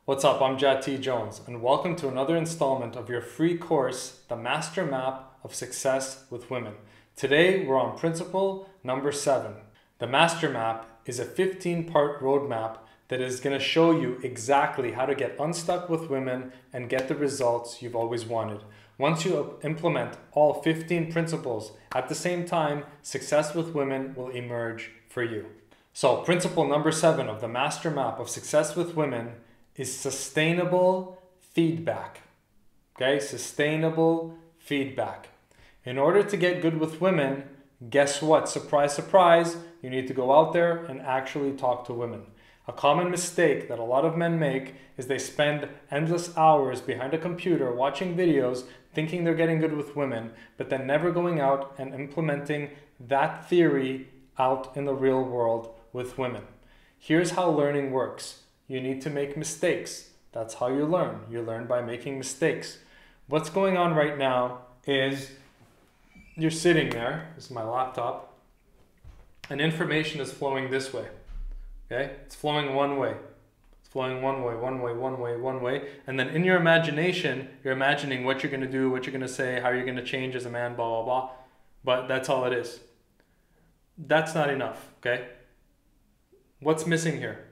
What's up? I'm Jat T. Jones, and welcome to another installment of your free course, The Master Map of Success with Women. Today, we're on principle number 7. The Master Map is a 15-part roadmap that is going to show you exactly how to get unstuck with women and get the results you've always wanted. Once you implement all 15 principles at the same time, success with women will emerge for you. So, principle number 7 of the Master Map of Success with Women is sustainable feedback. Okay, sustainable feedback. In order to get good with women, guess what? Surprise, surprise, you need to go out there and actually talk to women. A common mistake that a lot of men make is they spend endless hours behind a computer watching videos thinking they're getting good with women, but then never going out and implementing that theory out in the real world with women. Here's how learning works. You need to make mistakes. That's how you learn. You learn by making mistakes. What's going on right now is you're sitting there. This is my laptop. And information is flowing this way. Okay? It's flowing one way. It's flowing one way, one way, one way, one way. And then in your imagination, you're imagining what you're going to do, what you're going to say, how you're going to change as a man, blah, blah, blah. But that's all it is. That's not enough. Okay? What's missing here?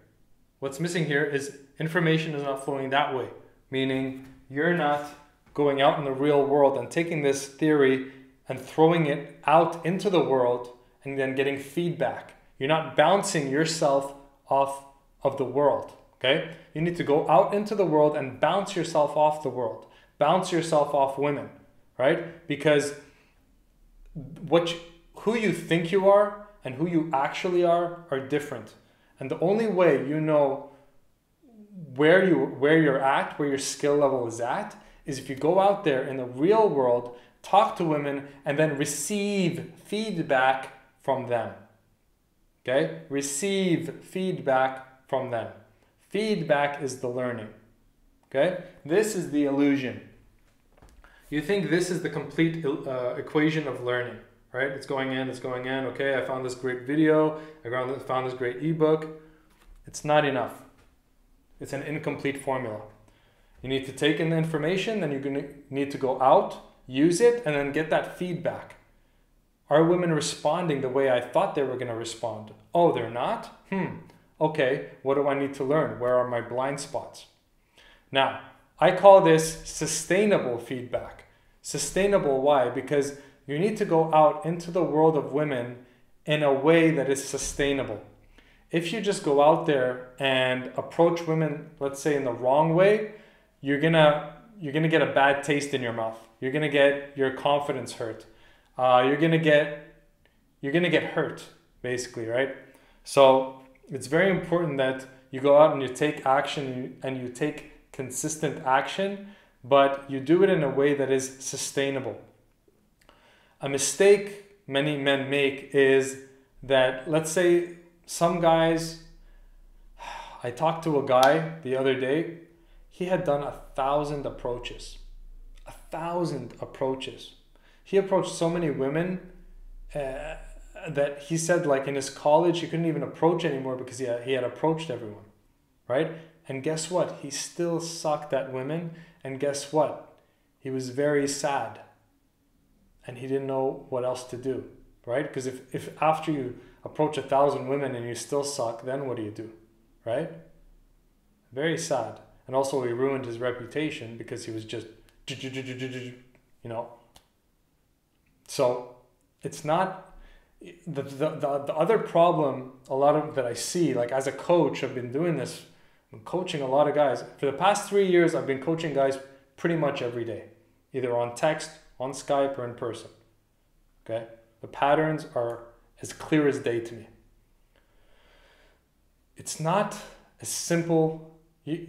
What's missing here is information is not flowing that way, meaning you're not going out in the real world and taking this theory and throwing it out into the world and then getting feedback. You're not bouncing yourself off of the world, okay? You need to go out into the world and bounce yourself off the world. Bounce yourself off women, right? Because who you think you are and who you actually are different. And the only way you know where you're at, where your skill level is at, is if you go out there in the real world, talk to women, and then receive feedback from them. Okay? Receive feedback from them. Feedback is the learning. Okay? This is the illusion. You think this is the complete equation of learning. Right? It's going in, okay, I found this great video, I found this great ebook. It's not enough. It's an incomplete formula. You need to take in the information, then you're going to need to go out, use it, and then get that feedback. Are women responding the way I thought they were going to respond? Oh, they're not? Okay, what do I need to learn? Where are my blind spots? Now, I call this sustainable feedback. Sustainable, why? Because you need to go out into the world of women in a way that is sustainable. If you just go out there and approach women, let's say in the wrong way, you're gonna get a bad taste in your mouth. You're gonna get your confidence hurt. You're gonna get hurt, basically, right? So it's very important that you go out and you take action and you take consistent action, but you do it in a way that is sustainable. A mistake many men make is that, let's say some guys, I talked to a guy the other day, he had done 1,000 approaches. 1,000 approaches. He approached so many women that he said, like, in his college he couldn't even approach anymore because he had approached everyone, right? And guess what? He still sucked at women, and guess what? He was very sad. And he didn't know what else to do, right? Because if after you approach 1,000 women and you still suck, then what do you do, right? Very sad. And also he ruined his reputation because he was just, you know. So it's not, the other problem, that I see, like as a coach, I've been doing this, I'm coaching a lot of guys. For the past 3 years, I've been coaching guys pretty much every day, either on text, on Skype, or in person. Okay? The patterns are as clear as day to me. It's not as simple. You're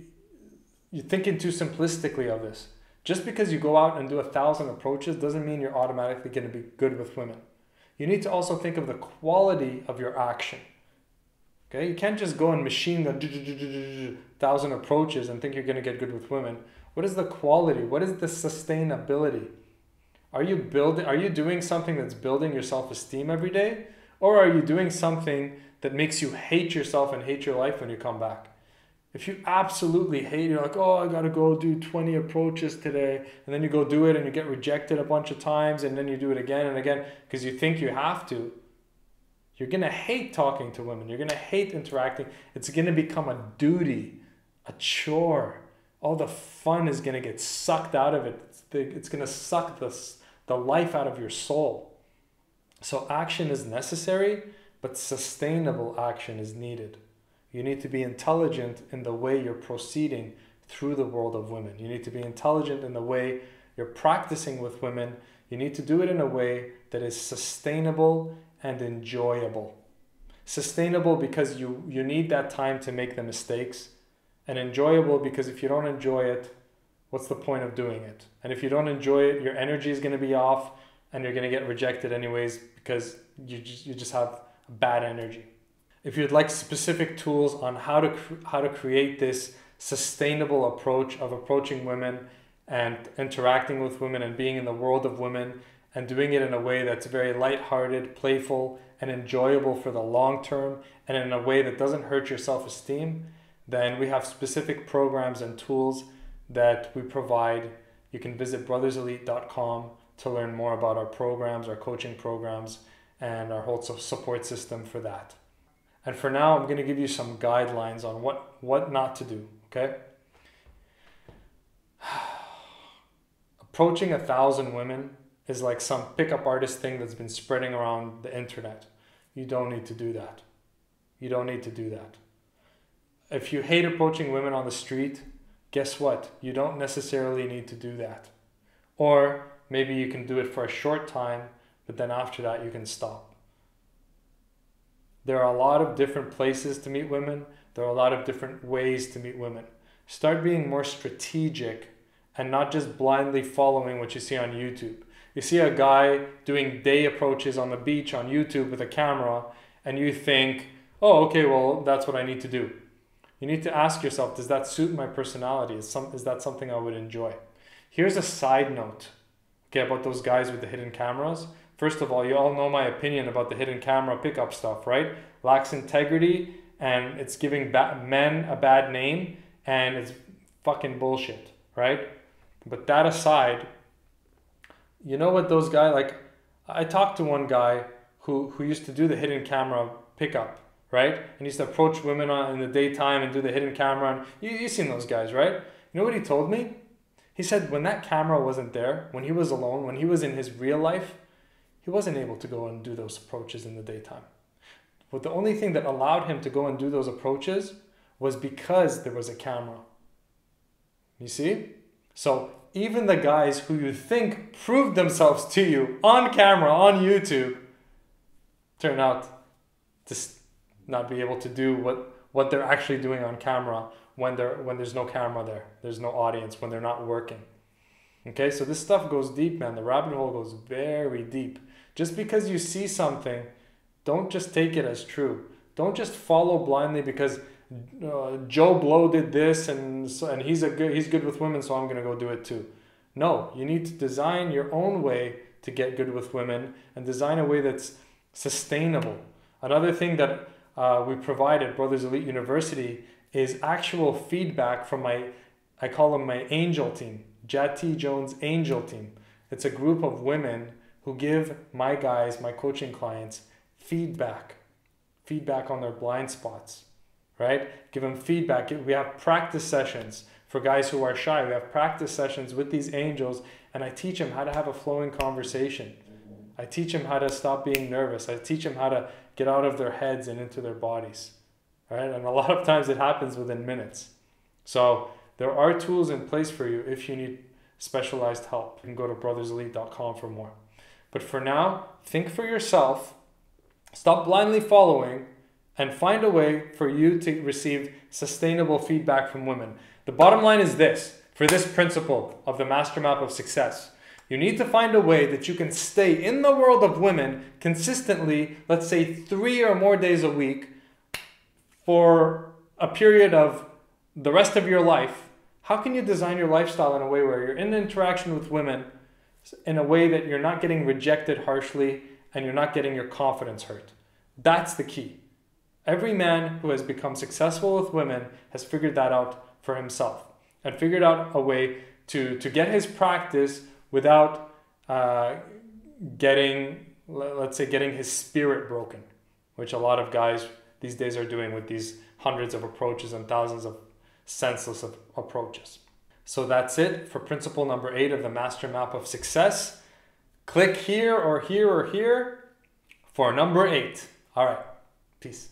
thinking too simplistically of this. Just because you go out and do 1,000 approaches doesn't mean you're automatically going to be good with women. You need to also think of the quality of your action. Okay? You can't just go and machine the 1,000 approaches and think you're going to get good with women. What is the quality? What is the sustainability? Are you doing something that's building your self-esteem every day? Or are you doing something that makes you hate yourself and hate your life when you come back? If you absolutely hate it, you're like, oh, I gotta go do 20 approaches today, and then you go do it and you get rejected a bunch of times, and then you do it again and again because you think you have to, you're gonna hate talking to women. You're gonna hate interacting. It's gonna become a duty, a chore. All the fun is gonna get sucked out of it. It's gonna suck the life out of your soul. So action is necessary, but sustainable action is needed. You need to be intelligent in the way you're proceeding through the world of women. You need to be intelligent in the way you're practicing with women. You need to do it in a way that is sustainable and enjoyable. Sustainable because you need that time to make the mistakes, and enjoyable because if you don't enjoy it, what's the point of doing it? And if you don't enjoy it, your energy is going to be off and you're going to get rejected anyways because you just have bad energy. If you'd like specific tools on how to create this sustainable approach of approaching women and interacting with women and being in the world of women and doing it in a way that's very lighthearted, playful, and enjoyable for the long term, and in a way that doesn't hurt your self-esteem, then we have specific programs and tools that we provide. You can visit brotherselite.com to learn more about our programs, our coaching programs, and our whole support system for that. And for now, I'm going to give you some guidelines on what not to do, okay? Approaching 1,000 women is like some pickup artist thing that's been spreading around the internet. You don't need to do that. You don't need to do that. If you hate approaching women on the street, guess what? You don't necessarily need to do that. Or maybe you can do it for a short time, but then after that you can stop. There are a lot of different places to meet women. There are a lot of different ways to meet women. Start being more strategic and not just blindly following what you see on YouTube. You see a guy doing day approaches on the beach on YouTube with a camera and you think, oh, okay, well, that's what I need to do. You need to ask yourself, does that suit my personality? Is that something I would enjoy? Here's a side note, okay, about those guys with the hidden cameras. First of all, you all know my opinion about the hidden camera pickup stuff, right? Lacks integrity and it's giving men a bad name and it's fucking bullshit, right? But that aside, you know what those guys, like I talked to one guy who used to do the hidden camera pickup, right? And used to approach women in the daytime and do the hidden camera. And you've seen those guys, right? You know what he told me? He said when that camera wasn't there, when he was alone, when he was in his real life, he wasn't able to go and do those approaches in the daytime. But the only thing that allowed him to go and do those approaches was because there was a camera. You see? So even the guys who you think proved themselves to you on camera, on YouTube, turn out to not be able to do what they're actually doing on camera when there's no camera there. There's no audience, when they're not working. Okay, so this stuff goes deep, man. The rabbit hole goes very deep. Just because you see something, don't just take it as true. Don't just follow blindly because Joe Blow did this and he's good with women, so I'm going to go do it too. No, you need to design your own way to get good with women and design a way that's sustainable. Another thing that we provide at Brothers Elite University is actual feedback from I call them my angel team, Jati Jones Angel Team. It's a group of women who give my guys, my coaching clients, feedback on their blind spots, right? Give them feedback. We have practice sessions for guys who are shy. We have practice sessions with these angels, and I teach them how to have a flowing conversation. I teach them how to stop being nervous. I teach them how to get out of their heads and into their bodies, right? And a lot of times it happens within minutes. So there are tools in place for you if you need specialized help. You can go to brotherselite.com for more. But for now, think for yourself, stop blindly following, and find a way for you to receive sustainable feedback from women. The bottom line is this, for this principle of the master map of success. You need to find a way that you can stay in the world of women consistently, let's say 3 or more days a week, for a period of the rest of your life. How can you design your lifestyle in a way where you're in interaction with women in a way that you're not getting rejected harshly and you're not getting your confidence hurt? That's the key. Every man who has become successful with women has figured that out for himself and figured out a way to get his practice without getting his spirit broken, which a lot of guys these days are doing with these hundreds of approaches and thousands of senseless approaches. So that's it for principle number 8 of the master map of success. Click here or here or here for number 8. All right, peace.